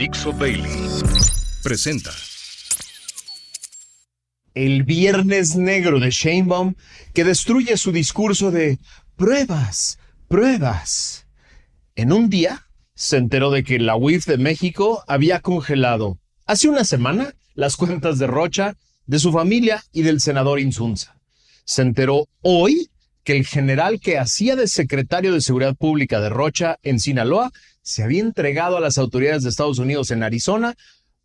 Dixo Daily presenta El Viernes Negro de Sheinbaum, que destruye su discurso de pruebas. En un día se enteró de que la UIF de México había congelado hace una semana las cuentas de Rocha, de su familia y del senador Insunza. Se enteró hoy que el general que hacía de secretario de Seguridad Pública de Rocha en Sinaloa se había entregado a las autoridades de Estados Unidos en Arizona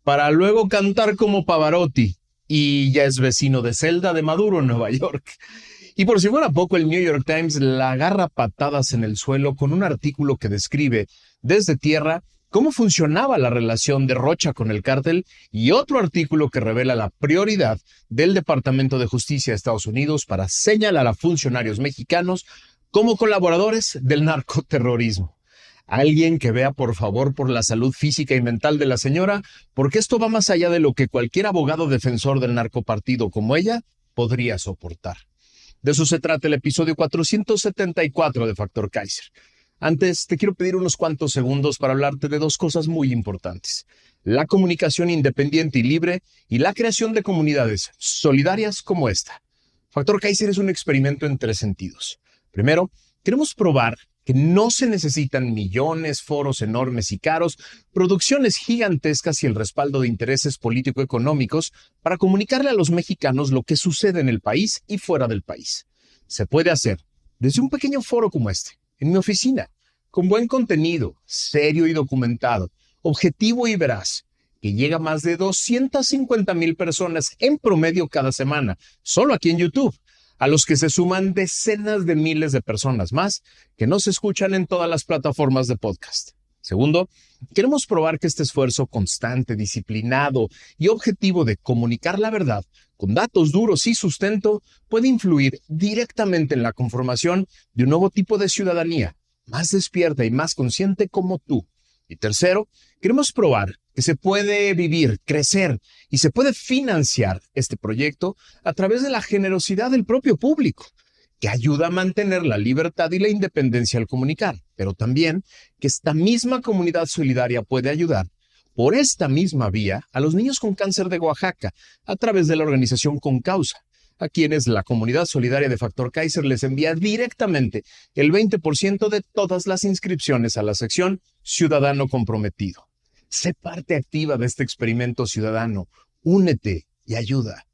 para luego cantar como Pavarotti, y ya es vecino de celda de Maduro en Nueva York. Y por si fuera poco, el New York Times la agarra patadas en el suelo con un artículo que describe desde tierra cómo funcionaba la relación de Rocha con el cártel y otro artículo que revela la prioridad del Departamento de Justicia de Estados Unidos para señalar a funcionarios mexicanos como colaboradores del narcoterrorismo. Alguien que vea por favor por la salud física y mental de la señora, porque esto va más allá de lo que cualquier abogado defensor del narcopartido como ella podría soportar. De eso se trata el episodio 474 de Factor Kaiser. Antes, te quiero pedir unos cuantos segundos para hablarte de dos cosas muy importantes: la comunicación independiente y libre y la creación de comunidades solidarias como esta. Factor Kaiser es un experimento en tres sentidos. Primero, queremos probar que no se necesitan millones, foros enormes y caros, producciones gigantescas y el respaldo de intereses político-económicos para comunicarle a los mexicanos lo que sucede en el país y fuera del país. Se puede hacer desde un pequeño foro como este, en mi oficina, con buen contenido, serio y documentado, objetivo y veraz, que llega a más de 250,000 personas en promedio cada semana, solo aquí en YouTube, a los que se suman decenas de miles de personas más que no se escuchan en todas las plataformas de podcast. Segundo, queremos probar que este esfuerzo constante, disciplinado y objetivo de comunicar la verdad con datos duros y sustento puede influir directamente en la conformación de un nuevo tipo de ciudadanía, más despierta y más consciente como tú. Y tercero, queremos probar que se puede vivir, crecer y se puede financiar este proyecto a través de la generosidad del propio público, que ayuda a mantener la libertad y la independencia al comunicar, pero también que esta misma comunidad solidaria puede ayudar por esta misma vía a los niños con cáncer de Oaxaca a través de la organización Con Causa, a quienes la comunidad solidaria de Factor Kaiser les envía directamente el 20% de todas las inscripciones a la sección Ciudadano Comprometido. Sé parte activa de este experimento ciudadano. Únete y ayuda.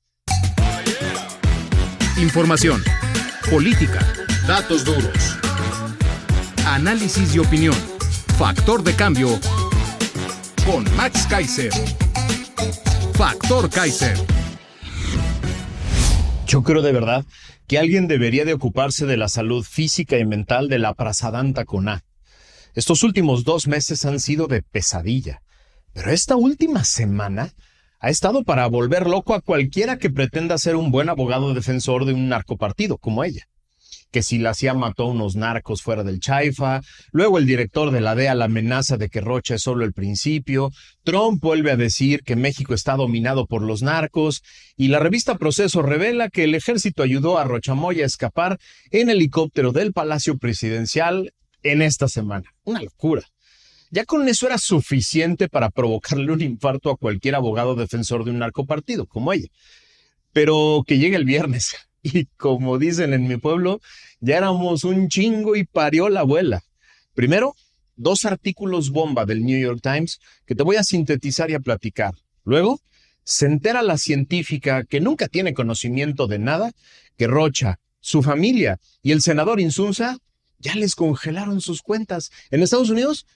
información, política, datos duros, análisis y opinión. Factor de cambio con Max Kaiser. Factor Kaiser. Yo creo de verdad que alguien debería de ocuparse de la salud física y mental de la Prasadanta con A. Estos últimos 2 meses han sido de pesadilla, pero esta última semana ha estado para volver loco a cualquiera que pretenda ser un buen abogado defensor de un narcopartido como ella. Que si la CIA mató a unos narcos fuera del Chaifa, luego el director de la DEA la amenaza de que Rocha es solo el principio, Trump vuelve a decir que México está dominado por los narcos, y la revista Proceso revela que el ejército ayudó a Rocha Moya a escapar en helicóptero del Palacio Presidencial en esta semana. Una locura. Ya con eso era suficiente para provocarle un infarto a cualquier abogado defensor de un narcopartido como ella. Pero que llegue el viernes. Y como dicen en mi pueblo, ya éramos un chingo y parió la abuela. Primero, 2 artículos bomba del New York Times que te voy a sintetizar y a platicar. Luego, se entera la científica que nunca tiene conocimiento de nada que Rocha, su familia y el senador Insunza ya les congelaron sus cuentas. ¿En Estados Unidos?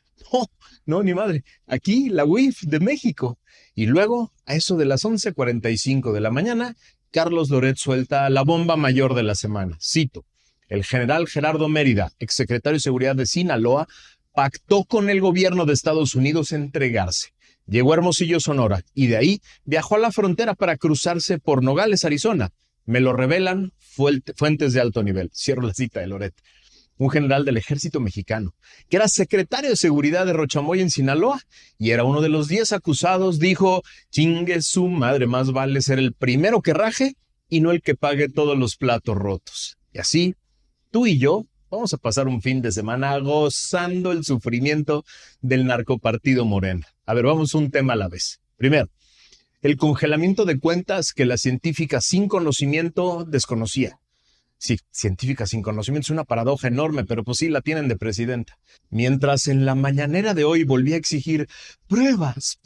No, ni madre. Aquí, la UIF de México. Y luego, a eso de las 11:45 de la mañana, Carlos Loret suelta la bomba mayor de la semana. Cito: el general Gerardo Mérida, exsecretario de Seguridad de Sinaloa, pactó con el gobierno de Estados Unidos entregarse. Llegó a Hermosillo, Sonora, y de ahí viajó a la frontera para cruzarse por Nogales, Arizona. Me lo revelan fuentes de alto nivel. Cierro la cita de Loret. Un general del ejército mexicano, que era secretario de seguridad de Rocha Moya en Sinaloa, y era uno de los 10 acusados, dijo: chingue su madre, más vale ser el primero que raje y no el que pague todos los platos rotos. Y así, tú y yo Vamos a pasar un fin de semana gozando el sufrimiento del narcopartido Morena. A ver, vamos un tema a la vez. Primero, el congelamiento de cuentas que la científica sin conocimiento desconocía. Sí, científica sin conocimiento es una paradoja enorme, pero pues sí la tienen de presidenta. Mientras en la mañanera de hoy volvía a exigir pruebas,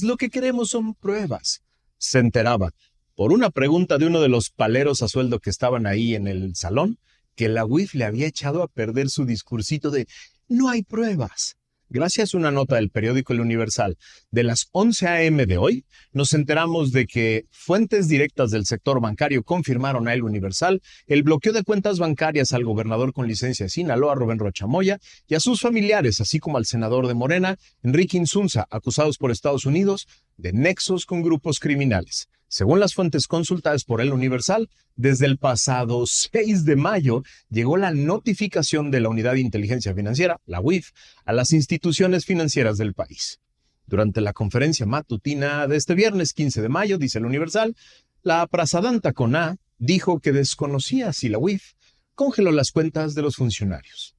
lo que queremos son pruebas. Se enteraba, por una pregunta de uno de los paleros a sueldo que estaban ahí en el salón, que la UIF le había echado a perder su discursito de no hay pruebas. Gracias a una nota del periódico El Universal de las 11 a.m. de hoy, nos enteramos de que fuentes directas del sector bancario confirmaron a El Universal el bloqueo de cuentas bancarias al gobernador con licencia de Sinaloa, Rubén Rocha Moya, y a sus familiares, así como al senador de Morena, Enrique Insunza, acusados por Estados Unidos de nexos con grupos criminales. Según las fuentes consultadas por El Universal, desde el pasado 6 de mayo llegó la notificación de la Unidad de Inteligencia Financiera, la UIF, a las instituciones financieras del país. Durante la conferencia matutina de este viernes 15 de mayo, dice El Universal, la Prasadanta CONA dijo que desconocía si la UIF congeló las cuentas de los funcionarios.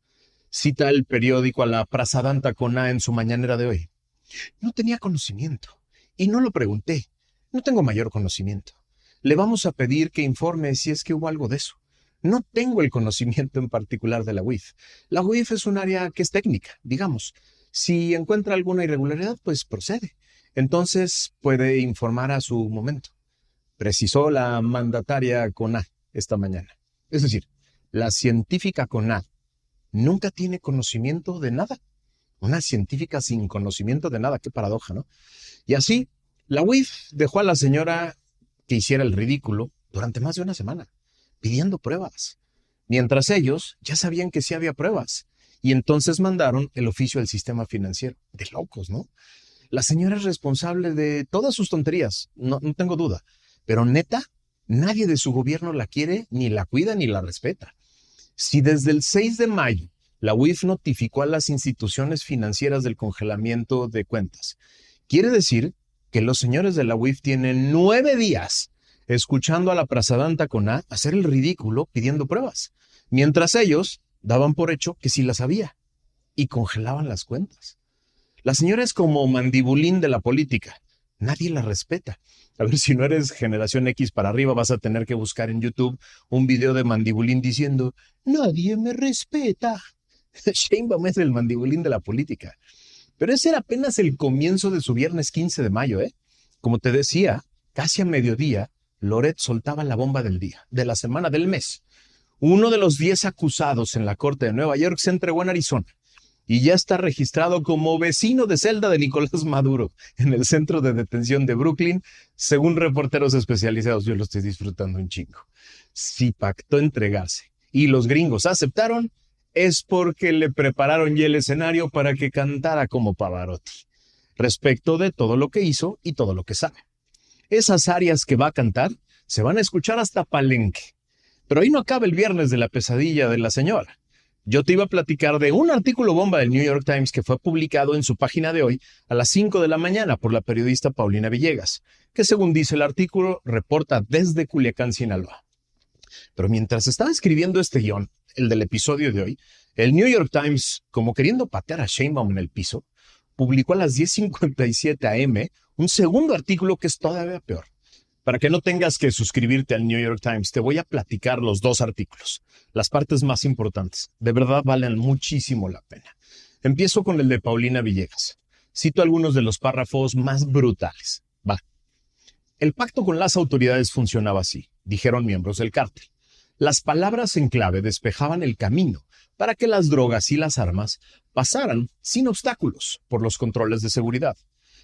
Cita el periódico a la Prasadanta CONA en su mañanera de hoy. No tenía conocimiento y no lo pregunté. No tengo mayor conocimiento. Le vamos a pedir que informe si es que hubo algo de eso. No tengo el conocimiento en particular de la UIF. La UIF es un área que es técnica, digamos. Si encuentra alguna irregularidad, pues procede. Entonces puede informar a su momento. Precisó la mandataria CONA esta mañana. Es decir, la científica CONA nunca tiene conocimiento de nada. Una científica sin conocimiento de nada. Qué paradoja, ¿no? Y así, la UIF dejó a la señora que hiciera el ridículo durante más de una semana, pidiendo pruebas, mientras ellos ya sabían que sí había pruebas, y entonces mandaron el oficio al sistema financiero. De locos, ¿no? La señora es responsable de todas sus tonterías, no tengo duda, pero neta, nadie de su gobierno la quiere, ni la cuida, ni la respeta. Si desde el 6 de mayo la UIF notificó a las instituciones financieras del congelamiento de cuentas, quiere decir que los señores de la UIF tienen 9 días escuchando a la Prasadanta CONA hacer el ridículo pidiendo pruebas, mientras ellos daban por hecho que sí las había y congelaban las cuentas. La señora es como Mandibulín de la política. Nadie la respeta. A ver, si no eres generación X para arriba, vas a tener que buscar en YouTube un video de Mandibulín diciendo nadie me respeta. Sheinbaum es el Mandibulín de la política. Pero ese era apenas el comienzo de su viernes 15 de mayo, ¿eh? Como te decía, casi a mediodía, Loret soltaba la bomba del día, de la semana, del mes. Uno de los 10 acusados en la corte de Nueva York se entregó en Arizona y ya está registrado como vecino de celda de Nicolás Maduro en el centro de detención de Brooklyn, según reporteros especializados. Yo lo estoy disfrutando un chingo. Si pactó entregarse y los gringos aceptaron, es porque le prepararon ya el escenario para que cantara como Pavarotti, respecto de todo lo que hizo y todo lo que sabe. Esas áreas que va a cantar se van a escuchar hasta Palenque. Pero ahí no acaba el viernes de la pesadilla de la señora. Yo te iba a platicar de un artículo bomba del New York Times que fue publicado en su página de hoy a las 5 de la mañana por la periodista Paulina Villegas, que según dice el artículo, reporta desde Culiacán, Sinaloa. Pero mientras estaba escribiendo este guión, el del episodio de hoy, el New York Times, como queriendo patear a Sheinbaum en el piso, publicó a las 10:57 a.m. un segundo artículo que es todavía peor. Para que no tengas que suscribirte al New York Times, te voy a platicar los dos artículos, las partes más importantes. De verdad valen muchísimo la pena. Empiezo con el de Paulina Villegas. Cito algunos de los párrafos más brutales. Va. El pacto con las autoridades funcionaba así, dijeron miembros del cártel. Las palabras en clave despejaban el camino para que las drogas y las armas pasaran sin obstáculos por los controles de seguridad.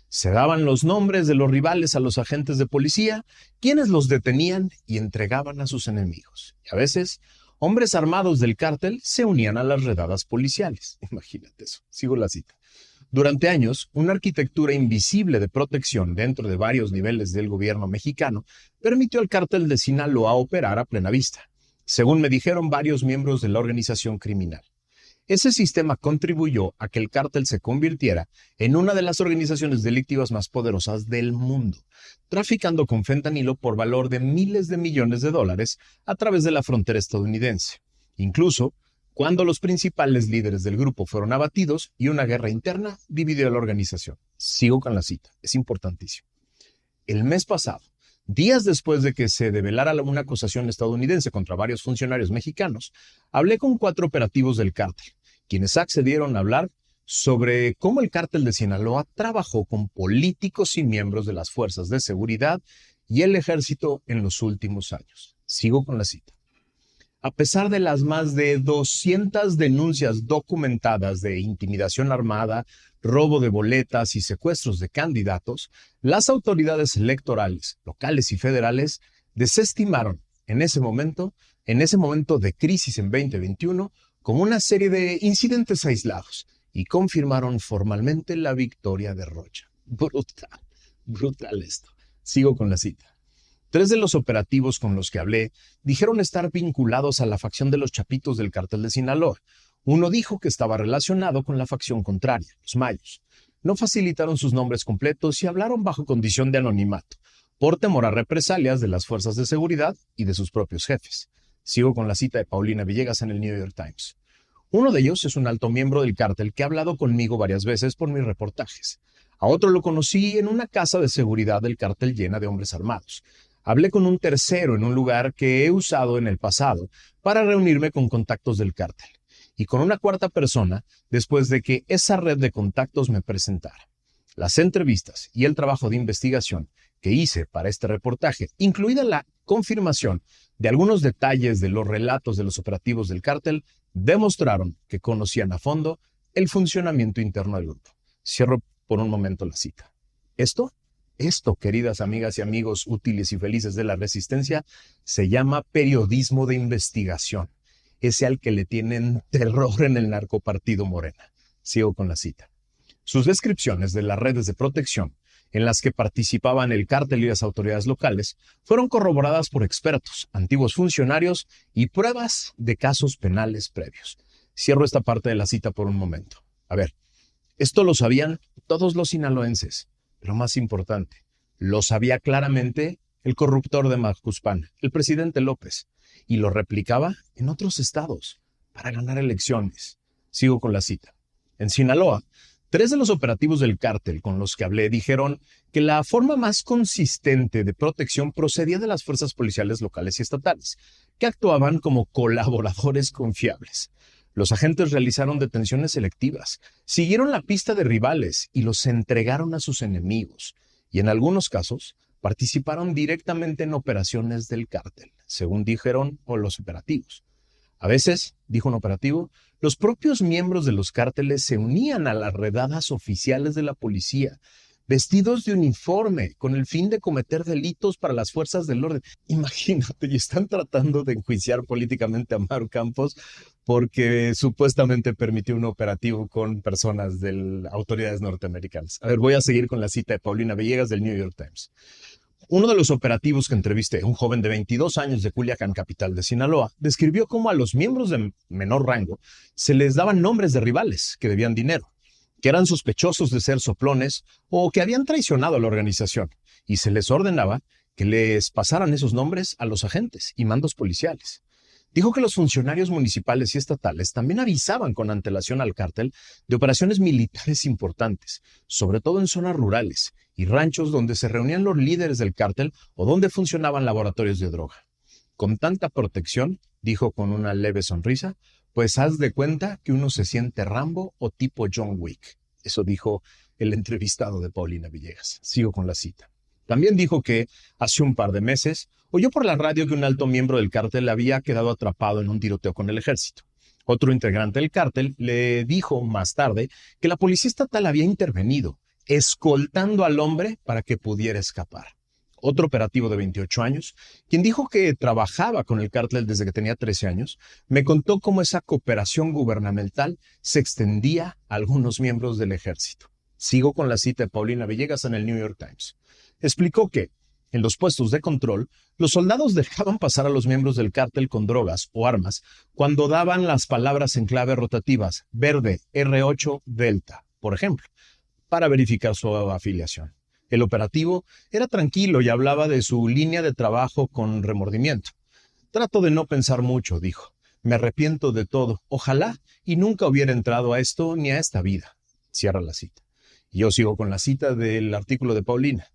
Se daban los nombres de los rivales a los agentes de policía, quienes los detenían y entregaban a sus enemigos. Y a veces, hombres armados del cártel se unían a las redadas policiales. Imagínate eso. Sigo la cita. Durante años, una arquitectura invisible de protección dentro de varios niveles del gobierno mexicano permitió al cártel de Sinaloa operar a plena vista, según me dijeron varios miembros de la organización criminal. Ese sistema contribuyó a que el cártel se convirtiera en una de las organizaciones delictivas más poderosas del mundo, traficando con fentanilo por valor de miles de millones de dólares a través de la frontera estadounidense. Incluso, cuando los principales líderes del grupo fueron abatidos y una guerra interna dividió a la organización. Sigo con la cita, es importantísimo. El mes pasado, días después de que se develara una acusación estadounidense contra varios funcionarios mexicanos, hablé con 4 operativos del cártel, quienes accedieron a hablar sobre cómo el cártel de Sinaloa trabajó con políticos y miembros de las fuerzas de seguridad y el ejército en los últimos años. Sigo con la cita. A pesar de las más de 200 denuncias documentadas de intimidación armada, robo de boletas y secuestros de candidatos, las autoridades electorales, locales y federales, desestimaron en ese momento de crisis en 2021, como una serie de incidentes aislados y confirmaron formalmente la victoria de Rocha. Brutal esto. Sigo con la cita. 3 de los operativos con los que hablé dijeron estar vinculados a la facción de los Chapitos del cártel de Sinaloa. Uno dijo que estaba relacionado con la facción contraria, los Mayos. No facilitaron sus nombres completos y hablaron bajo condición de anonimato, por temor a represalias de las fuerzas de seguridad y de sus propios jefes. Sigo con la cita de Paulina Villegas en el New York Times. Uno de ellos es un alto miembro del cártel que ha hablado conmigo varias veces por mis reportajes. A otro lo conocí en una casa de seguridad del cártel llena de hombres armados. Hablé con un tercero en un lugar que he usado en el pasado para reunirme con contactos del cártel. Y con una cuarta persona después de que esa red de contactos me presentara. Las entrevistas y el trabajo de investigación que hice para este reportaje, incluida la confirmación de algunos detalles de los relatos de los operativos del cártel, demostraron que conocían a fondo el funcionamiento interno del grupo. Cierro por un momento la cita. Esto, queridas amigas y amigos útiles y felices de la resistencia, se llama periodismo de investigación. Ese al que le tienen terror en el narcopartido Morena. Sigo con la cita. Sus descripciones de las redes de protección en las que participaban el cártel y las autoridades locales fueron corroboradas por expertos, antiguos funcionarios y pruebas de casos penales previos. Cierro esta parte de la cita por un momento. A ver, esto lo sabían todos los sinaloenses. Pero más importante, lo sabía claramente el corruptor de Macuspana, el presidente López, y lo replicaba en otros estados para ganar elecciones. Sigo con la cita. En Sinaloa, 3 de los operativos del cártel con los que hablé dijeron que la forma más consistente de protección procedía de las fuerzas policiales locales y estatales, que actuaban como colaboradores confiables. Los agentes realizaron detenciones selectivas, siguieron la pista de rivales y los entregaron a sus enemigos. Y en algunos casos, participaron directamente en operaciones del cártel, según dijeron los operativos. A veces, dijo un operativo, los propios miembros de los cárteles se unían a las redadas oficiales de la policía, vestidos de uniforme, con el fin de cometer delitos para las fuerzas del orden. Imagínate, y están tratando de enjuiciar políticamente a Maru Campos porque supuestamente permitió un operativo con personas de autoridades norteamericanas. A ver, voy a seguir con la cita de Paulina Villegas del New York Times. Uno de los operativos que entrevisté, un joven de 22 años de Culiacán, capital de Sinaloa, describió cómo a los miembros de menor rango se les daban nombres de rivales que debían dinero, que eran sospechosos de ser soplones o que habían traicionado a la organización, y se les ordenaba que les pasaran esos nombres a los agentes y mandos policiales. Dijo que los funcionarios municipales y estatales también avisaban con antelación al cártel de operaciones militares importantes, sobre todo en zonas rurales y ranchos donde se reunían los líderes del cártel o donde funcionaban laboratorios de droga. Con tanta protección, dijo con una leve sonrisa, pues haz de cuenta que uno se siente Rambo o tipo John Wick. Eso dijo el entrevistado de Paulina Villegas. Sigo con la cita. También dijo que hace un par de meses oyó por la radio que un alto miembro del cártel había quedado atrapado en un tiroteo con el ejército. Otro integrante del cártel le dijo más tarde que la policía estatal había intervenido, escoltando al hombre para que pudiera escapar. Otro operativo de 28 años, quien dijo que trabajaba con el cártel desde que tenía 13 años, me contó cómo esa cooperación gubernamental se extendía a algunos miembros del ejército. Sigo con la cita de Paulina Villegas en el New York Times. Explicó que, en los puestos de control, los soldados dejaban pasar a los miembros del cártel con drogas o armas cuando daban las palabras en clave rotativas verde, R8, Delta, por ejemplo, para verificar su afiliación. El operativo era tranquilo y hablaba de su línea de trabajo con remordimiento. Trato de no pensar mucho, dijo. Me arrepiento de todo. Ojalá y nunca hubiera entrado a esto ni a esta vida. Cierra la cita. Y yo sigo con la cita del artículo de Paulina.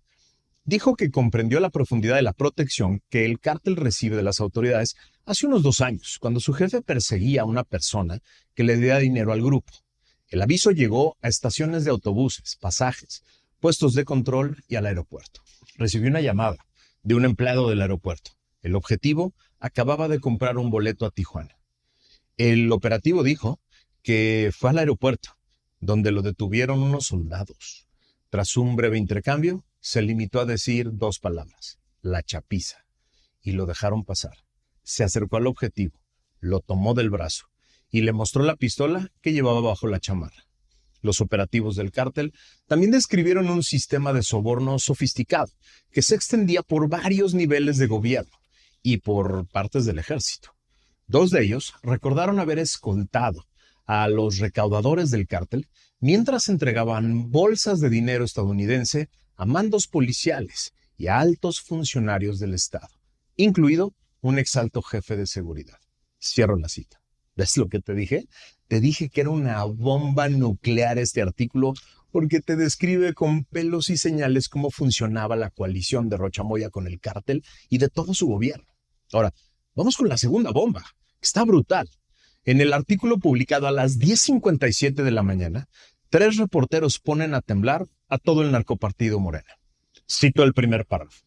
Dijo que comprendió la profundidad de la protección que el cártel recibe de las autoridades hace unos 2 años, cuando su jefe perseguía a una persona que le debía dinero al grupo. El aviso llegó a estaciones de autobuses, pasajes, puestos de control y al aeropuerto. Recibió una llamada de un empleado del aeropuerto. El objetivo: acababa de comprar un boleto a Tijuana. El operativo dijo que fue al aeropuerto, donde lo detuvieron unos soldados. Tras un breve intercambio, se limitó a decir 2 palabras: la chapiza, y lo dejaron pasar. Se acercó al objetivo, lo tomó del brazo y le mostró la pistola que llevaba bajo la chamarra. Los operativos del cártel también describieron un sistema de soborno sofisticado que se extendía por varios niveles de gobierno y por partes del ejército. 2 de ellos recordaron haber escoltado a los recaudadores del cártel mientras entregaban bolsas de dinero estadounidense a mandos policiales y a altos funcionarios del Estado, incluido un exalto jefe de seguridad. Cierro la cita. ¿Ves lo que te dije? Te dije que era una bomba nuclear este artículo porque te describe con pelos y señales cómo funcionaba la coalición de Rocha Moya con el cártel y de todo su gobierno. Ahora, vamos con la segunda bomba, que está brutal. En el artículo publicado a las 10:57 de la mañana, 3 reporteros ponen a temblar a todo el narcopartido Morena. Cito el primer párrafo.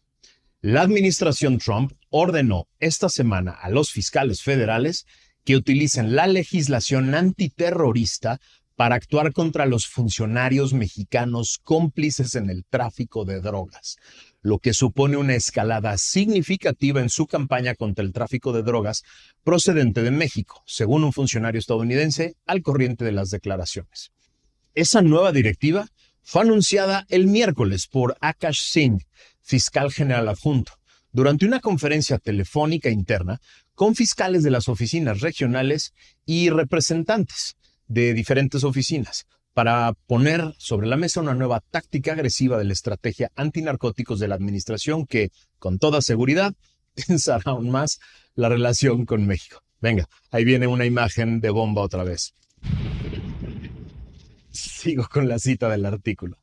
La administración Trump ordenó esta semana a los fiscales federales que utilicen la legislación antiterrorista para actuar contra los funcionarios mexicanos cómplices en el tráfico de drogas, lo que supone una escalada significativa en su campaña contra el tráfico de drogas procedente de México, según un funcionario estadounidense al corriente de las declaraciones. Esa nueva directiva fue anunciada el miércoles por Akash Singh, fiscal general adjunto, durante una conferencia telefónica interna con fiscales de las oficinas regionales y representantes de diferentes oficinas para poner sobre la mesa una nueva táctica agresiva de la estrategia antinarcóticos de la administración que, con toda seguridad, tensará aún más la relación con México. Venga, ahí viene una imagen de bomba otra vez. Sigo con la cita del artículo.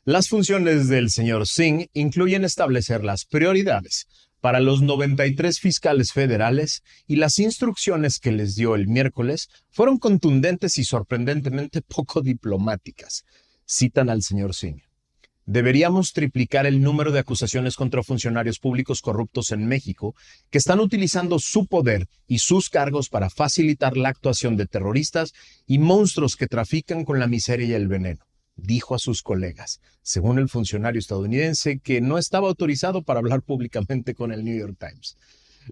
Las funciones del señor Singh incluyen establecer las prioridades para los 93 fiscales federales y las instrucciones que les dio el miércoles fueron contundentes y sorprendentemente poco diplomáticas. Citan al señor Singh. Deberíamos triplicar el número de acusaciones contra funcionarios públicos corruptos en México que están utilizando su poder y sus cargos para facilitar la actuación de terroristas y monstruos que trafican con la miseria y el veneno, dijo a sus colegas, según el funcionario estadounidense que no estaba autorizado para hablar públicamente con el New York Times.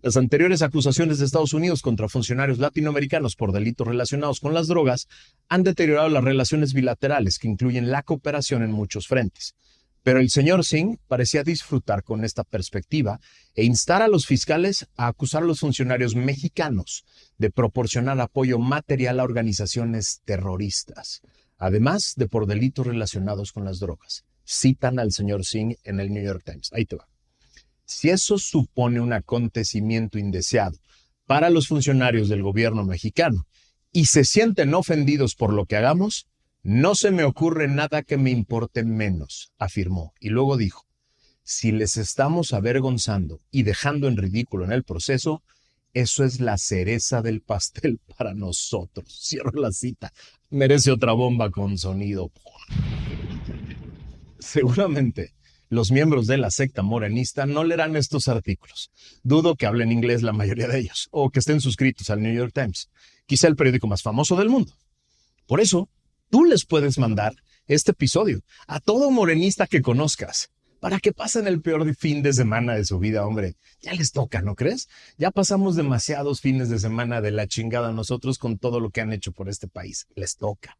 Las anteriores acusaciones de Estados Unidos contra funcionarios latinoamericanos por delitos relacionados con las drogas han deteriorado las relaciones bilaterales que incluyen la cooperación en muchos frentes. Pero el señor Singh parecía disfrutar con esta perspectiva e instar a los fiscales a acusar a los funcionarios mexicanos de proporcionar apoyo material a organizaciones terroristas, además de por delitos relacionados con las drogas. Citan al señor Singh en el New York Times. Ahí te va. Si eso supone un acontecimiento indeseado para los funcionarios del gobierno mexicano y se sienten ofendidos por lo que hagamos, no se me ocurre nada que me importe menos, afirmó. Y luego dijo, si les estamos avergonzando y dejando en ridículo en el proceso, eso es la cereza del pastel para nosotros. Cierro la cita. Merece otra bomba con sonido. Seguramente los miembros de la secta morenista no leerán estos artículos. Dudo que hablen inglés la mayoría de ellos, o que estén suscritos al New York Times, quizá el periódico más famoso del mundo. Por eso, tú les puedes mandar este episodio a todo morenista que conozcas, para que pasen el peor fin de semana de su vida, hombre. Ya les toca, ¿no crees? Ya pasamos demasiados fines de semana de la chingada nosotros con todo lo que han hecho por este país. Les toca.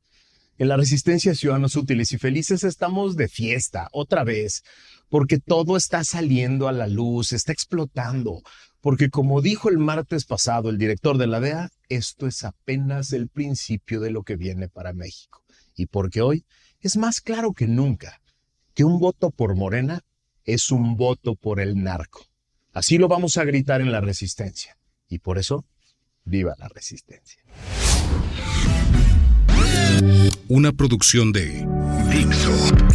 En la Resistencia Ciudadanos Útiles y Felices estamos de fiesta, otra vez, porque todo está saliendo a la luz, está explotando, porque como dijo el martes pasado el director de la DEA, esto es apenas el principio de lo que viene para México. Y porque hoy es más claro que nunca que un voto por Morena es un voto por el narco. Así lo vamos a gritar en la Resistencia. Y por eso Viva la resistencia. Una producción de Dixo.